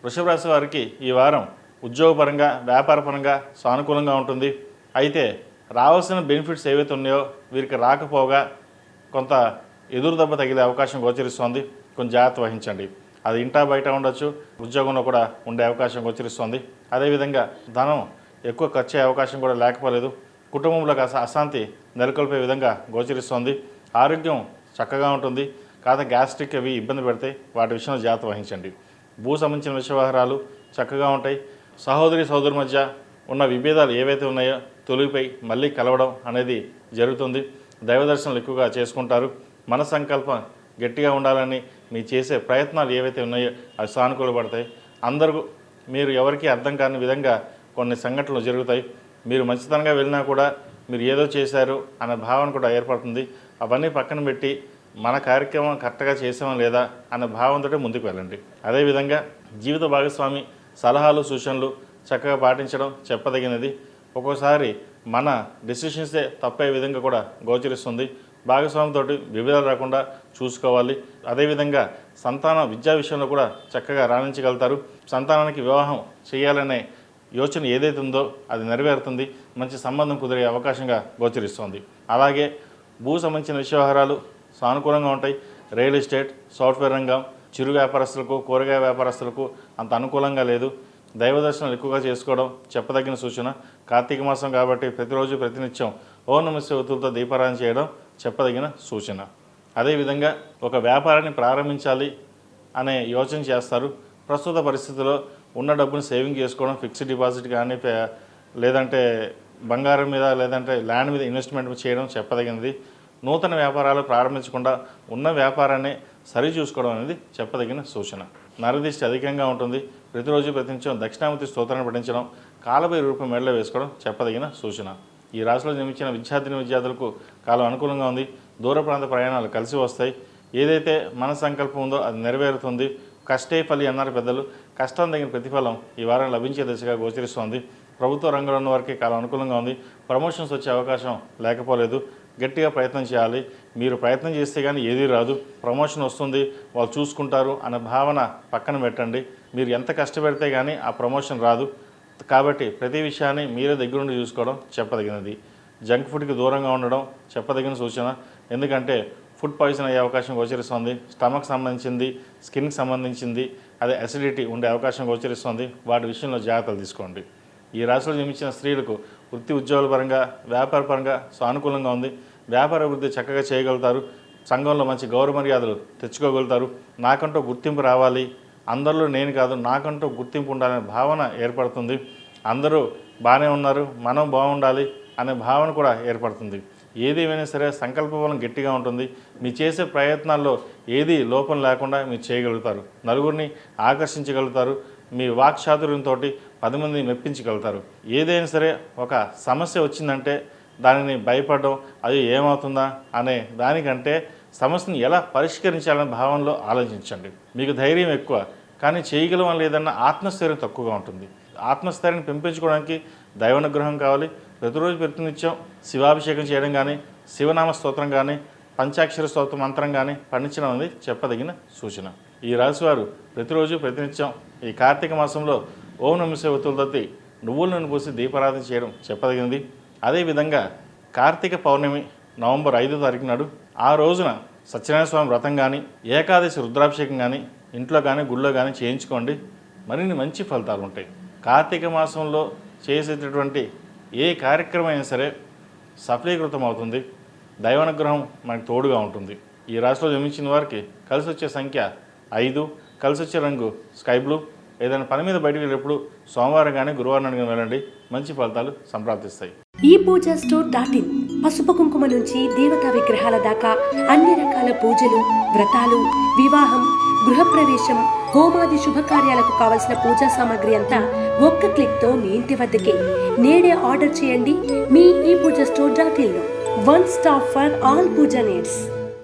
వృషభ రాశి వారికి ఈ వారం ఉద్యోగపరంగా వ్యాపారపరంగా సానుకూలంగా ఉంటుంది. అయితే రావాల్సిన బెనిఫిట్స్ ఏవైతే ఉన్నాయో వీరికి రాకపోగా కొంత ఎదురు దెబ్బ తగిలే అవకాశం గోచరిస్తోంది. కొంచెం జాగ్రత్త వహించండి. అది ఇంటా బయట ఉండొచ్చు, ఉద్యోగంలో కూడా ఉండే అవకాశం గోచరిస్తోంది. అదేవిధంగా ధనం ఎక్కువ ఖర్చు అయ్యే అవకాశం కూడా లేకపోలేదు. కుటుంబంలో అశాంతి నెలకొల్పే విధంగా గోచరిస్తోంది. ఆరోగ్యం చక్కగా ఉంటుంది. కాదా గ్యాస్ట్రిక్ అవి ఇబ్బంది పెడతాయి. వాటి విషయంలో జాగ్రత్త వహించండి. భూ సంబంధించిన వ్యవహారాలు చక్కగా ఉంటాయి. సహోదరి మధ్య ఉన్న విభేదాలు ఏవైతే ఉన్నాయో తొలిగిపోయి మళ్ళీ కలవడం అనేది జరుగుతుంది. దైవ దర్శనాలు ఎక్కువగా చేసుకుంటారు. మన సంకల్పం గట్టిగా ఉండాలని మీ చేసే ప్రయత్నాలు ఏవైతే ఉన్నాయో అవి సానుకూలపడతాయి. అందరూ మీరు ఎవరికీ అర్థం కాని విధంగా కొన్ని సంఘటనలు జరుగుతాయి. మీరు మంచితనంగా వెళ్ళినా కూడా మీరు ఏదో చేశారు అనే భావన కూడా ఏర్పడుతుంది. అవన్నీ పక్కన పెట్టి మన కార్యక్రమం కరెక్ట్గా చేసామా లేదా అనే భావంతో ముందుకు వెళ్ళండి. అదేవిధంగా జీవిత భాగస్వామి సలహాలు సూచనలు చక్కగా పాటించడం చెప్పదగినది. ఒక్కోసారి మన డెసిషన్సే తప్పే విధంగా కూడా గోచరిస్తుంది. భాగస్వామితో విభేదాలు రాకుండా చూసుకోవాలి. అదేవిధంగా సంతాన విద్యా విషయంలో కూడా చక్కగా రాణించగలుగుతారు. సంతానానికి వివాహం చేయాలనే యోచన ఏదైతే ఉందో అది నెరవేరుతుంది. మంచి సంబంధం కుదిరే అవకాశంగా గోచరిస్తుంది. అలాగే భూ సంబంధించిన వ్యవహారాలు సానుకూలంగా ఉంటాయి. రియల్ ఎస్టేట్, సాఫ్ట్వేర్ రంగం, చిరు వ్యాపారస్తులకు, కూరగాయ వ్యాపారస్తులకు అంత అనుకూలంగా లేదు. దైవ దర్శనాలు ఎక్కువగా చేసుకోవడం చెప్పదగిన సూచన. కార్తీక మాసం కాబట్టి ప్రతిరోజు ప్రతినిత్యం ఓం నమః శివాయతో దీపారాధన చేయడం చెప్పదగిన సూచన. అదేవిధంగా ఒక వ్యాపారాన్ని ప్రారంభించాలి అనే యోచన చేస్తారు. ప్రస్తుత పరిస్థితుల్లో ఉన్న డబ్బును సేవింగ్ చేసుకోవడం, ఫిక్స్డ్ డిపాజిట్ కానీ లేదంటే బంగారం మీద లేదంటే ల్యాండ్ మీద ఇన్వెస్ట్మెంట్ చేయడం చెప్పదగినది. నూతన వ్యాపారాలు ప్రారంభించకుండా ఉన్న వ్యాపారాన్ని సరిచూసుకోవడం అనేది చెప్పదగిన సూచన. నరదిష్టి అధికంగా ఉంటుంది. ప్రతిరోజు ప్రతినిత్యం దక్షిణామూర్తి స్తోత్రాన్ని పఠించడం, కాలభై రూపం మెడలో వేసుకోవడం చెప్పదగిన సూచన. ఈ రాశిలో జన్మించిన విద్యార్థులకు కాలం అనుకూలంగా ఉంది. దూర ప్రాంత ప్రయాణాలు కలిసి వస్తాయి. ఏదైతే మన సంకల్పం ఉందో అది నెరవేరుతుంది. కష్టే ఫలి అన్నారు పెద్దలు. కష్టం తగిన ప్రతిఫలం ఈ వారం లభించే దిశగా గోచరిస్తోంది. ప్రభుత్వ రంగంలో ఉన్న వారికి కాలం అనుకూలంగా ఉంది. ప్రమోషన్స్ వచ్చే అవకాశం లేకపోలేదు. గట్టిగా ప్రయత్నం చేయాలి. మీరు ప్రయత్నం చేస్తే కానీ ఏదీ రాదు. ప్రమోషన్ వస్తుంది, వాళ్ళు చూసుకుంటారు అనే భావన పక్కన పెట్టండి. మీరు ఎంత కష్టపెడితే కానీ ఆ ప్రమోషన్ రాదు. కాబట్టి ప్రతి విషయాన్ని మీరే దగ్గరుండి చూసుకోవడం చెప్పదగినది. జంక్ ఫుడ్కి దూరంగా ఉండడం చెప్పదగిన సూచన. ఎందుకంటే ఫుడ్ పాయిజన్ అయ్యే అవకాశం గోచరిస్తుంది. స్టమక్ సంబంధించింది, స్కిన్కి సంబంధించింది, అదే అసిడిటీ ఉండే అవకాశం గోచరిస్తుంది. వాటి విషయంలో జాగ్రత్తలు తీసుకోండి. ఈ రాశిలో జన్మించిన స్త్రీలకు వృత్తి ఉద్యోగాల పరంగా వ్యాపారపరంగా సానుకూలంగా ఉంది. వ్యాపార అభివృద్ధి చక్కగా చేయగలుగుతారు. సంఘంలో మంచి గౌరవ మర్యాదలు తెచ్చుకోగలుగుతారు. నాకంటూ గుర్తింపు రావాలి, అందరిలో నేను కాదు నాకంటూ గుర్తింపు ఉండాలనే భావన ఏర్పడుతుంది. అందరూ బాగానే ఉన్నారు, మనం బాగుండాలి అనే భావన కూడా ఏర్పడుతుంది. ఏదేమైనా సరే సంకల్ప బలం గట్టిగా ఉంటుంది. మీ చేసే ప్రయత్నాల్లో ఏది లోపం లేకుండా మీరు చేయగలుగుతారు. నలుగురిని ఆకర్షించగలుగుతారు. మీ వాక్చాతుర్యంతో 10 మందిని మెప్పించగలుగుతారు. ఏదైనా సరే ఒక సమస్య వచ్చిందంటే దానిని భయపడడం, అది ఏమవుతుందా అనే దానికంటే సమస్యను ఎలా పరిష్కరించాలనే భావనలో ఆలోచించండి. మీకు ధైర్యం ఎక్కువ, కానీ చేయగలం లేదన్న ఆత్మస్థైర్యం తక్కువగా ఉంటుంది. ఆత్మస్థైర్యాన్ని పెంపించుకోవడానికి దైవానుగ్రహం కావాలి. ప్రతిరోజు ప్రతినిత్యం శివాభిషేకం చేయడం కానీ, శివనామ స్తోత్రం కానీ, పంచాక్షర స్తోత్ర మంత్రం కానీ పఠించడం అనేది చెప్పదగిన సూచన. ఈ రాశివారు ప్రతిరోజు ప్రతినిత్యం ఈ కార్తీక మాసంలో ఓం నమః శివాయతో నువ్వుల నూనె పోసి దీపారాధన చేయడం చెప్పదగినది. అదేవిధంగా కార్తీక పౌర్ణమి నవంబర్ 5వ తారీఖు నాడు ఆ రోజున సత్యనారాయణ స్వామి వ్రతం కానీ, ఏకాదశి రుద్రాభిషేకం కానీ ఇంట్లో కానీ గుళ్ళో కానీ చేయించుకోండి. మరిన్ని మంచి ఫలితాలు ఉంటాయి. కార్తీక మాసంలో చేసేటటువంటి ఏ కార్యక్రమం అయినా సరే సఫలీకృతం అవుతుంది. దైవానుగ్రహం మనకు తోడుగా ఉంటుంది. ఈ రాశిలో జన్మించిన వారికి కలిసి వచ్చే సంఖ్య 5, కలిసి వచ్చే రంగు స్కై బ్లూ. ఏదైనా పని మీద బయటకు వెళ్ళేప్పుడు సోమవారం కానీ గురువారం కానీ వెళ్ళండి. మంచి ఫలితాలు సంప్రాప్తిస్తాయి. ఈ పూజా స్టోర్ .in పసుపు కుంకుమ నుంచి దేవతా విగ్రహాల దాకా అన్ని రకాల పూజలు, వ్రతాలు, వివాహం, గృహప్రవేశం, హోమాది శుభకార్యాలకు కావలసిన పూజా సామాగ్రి అంతా ఒక్క క్లిక్తో మీ ఇంటి వద్దకే. నేడే ఆర్డర్ చేయండి మీ ఈ పూజా స్టోర్ .in లో. One stop for all puja needs.